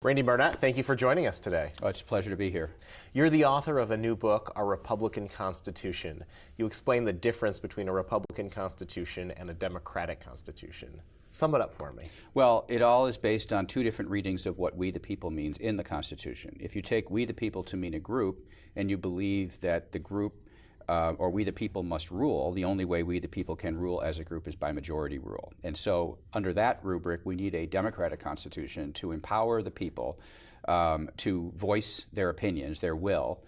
Randy Barnett, thank you for joining us today. Oh, it's a pleasure to be here. You're the author of a new book, Our Republican Constitution. You explain the difference between a Republican Constitution and a Democratic Constitution. Sum it up for me. Well, it all is based on two different readings of what we the people means in the Constitution. If you take we the people to mean a group, and you believe that the group or we the people must rule, the only way we the people can rule as a group is by majority rule. And so under that rubric, we need a democratic constitution to empower the people to voice their opinions, their will,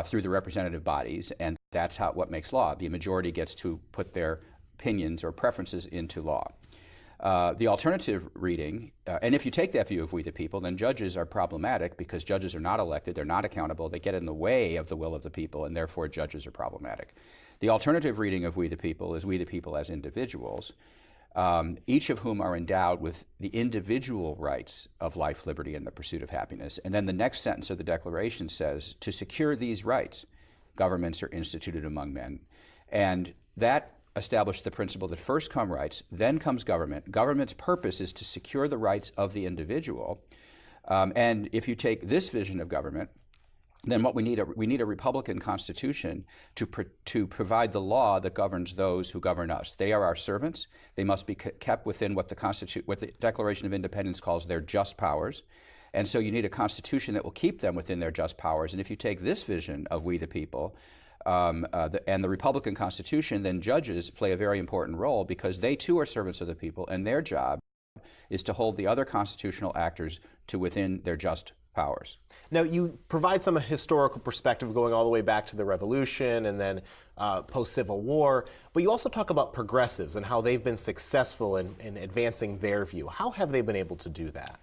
through the representative bodies, and that's what makes law. The majority gets to put their opinions or preferences into law. The alternative reading, and if you take that view of we the people, then judges are problematic because judges are not elected, they're not accountable, they get in the way of the will of the people, and therefore judges are problematic. The alternative reading of we the people is we the people as individuals, each of whom are endowed with the individual rights of life, liberty, and the pursuit of happiness. And then the next sentence of the Declaration says, to secure these rights, governments are instituted among men. And that established the principle that first come rights, then comes government. Government's purpose is to secure the rights of the individual. And if you take this vision of government, then what we need a Republican Constitution to provide the law that governs those who govern us. They are our servants. They must be kept within what the Declaration of Independence calls their just powers. And so you need a Constitution that will keep them within their just powers. And if you take this vision of we the people, and the Republican Constitution, then judges play a very important role because they too are servants of the people, and their job is to hold the other constitutional actors to within their just powers. Now, you provide some historical perspective going all the way back to the Revolution and then post-Civil War, but you also talk about progressives and how they've been successful in advancing their view. How have they been able to do that?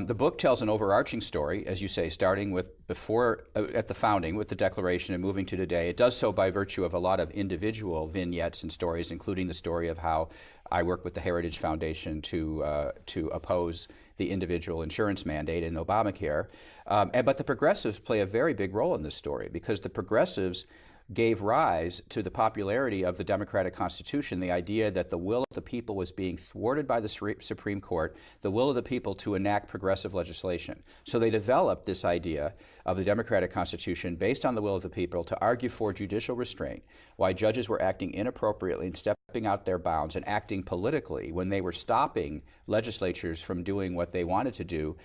The book tells an overarching story, as you say, starting with at the founding with the Declaration and moving to today. It does so by virtue of a lot of individual vignettes and stories, including the story of how I work with the Heritage Foundation to oppose the individual insurance mandate in Obamacare. But the progressives play a very big role in this story because the progressives gave rise to the popularity of the Democratic Constitution, the idea that the will of the people was being thwarted by the Supreme Court, the will of the people to enact progressive legislation. So they developed this idea of the Democratic Constitution based on the will of the people to argue for judicial restraint, why judges were acting inappropriately and stepping out their bounds and acting politically when they were stopping legislatures from doing what they wanted to do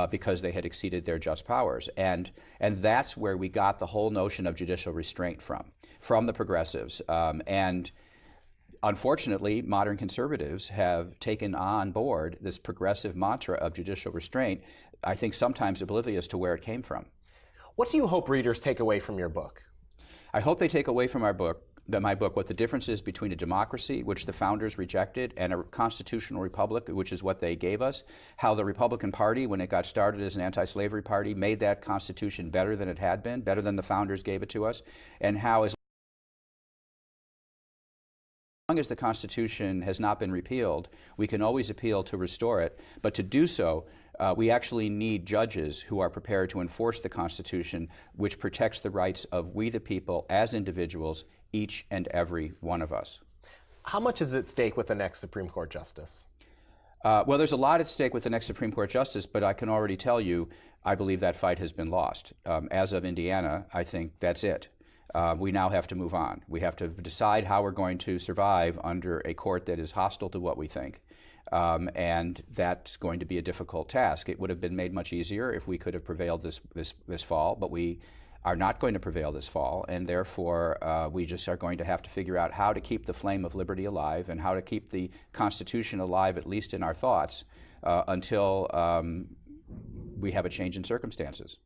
because they had exceeded their just powers. And that's where we got the whole notion of judicial restraint from the progressives. And unfortunately, modern conservatives have taken on board this progressive mantra of judicial restraint, I think sometimes oblivious to where it came from. What do you hope readers take away from your book? I hope they take away from my book what the difference is between a democracy, which the founders rejected, and a constitutional republic, which is what they gave us, how the Republican Party, when it got started as an anti-slavery party, made that Constitution better than it had been, better than the founders gave it to us, and how as long as the Constitution has not been repealed, we can always appeal to restore it, but to do so, we actually need judges who are prepared to enforce the Constitution, which protects the rights of we the people as individuals, each and every one of us. How much is at stake with the next Supreme Court justice? Well, there's a lot at stake with the next Supreme Court justice, but I can already tell you, I believe that fight has been lost. As of Indiana, I think that's it. We now have to move on. We have to decide how we're going to survive under a court that is hostile to what we think. And that's going to be a difficult task. It would have been made much easier if we could have prevailed this fall, but we are not going to prevail this fall, and therefore we just are going to have to figure out how to keep the flame of liberty alive and how to keep the Constitution alive, at least in our thoughts, until we have a change in circumstances.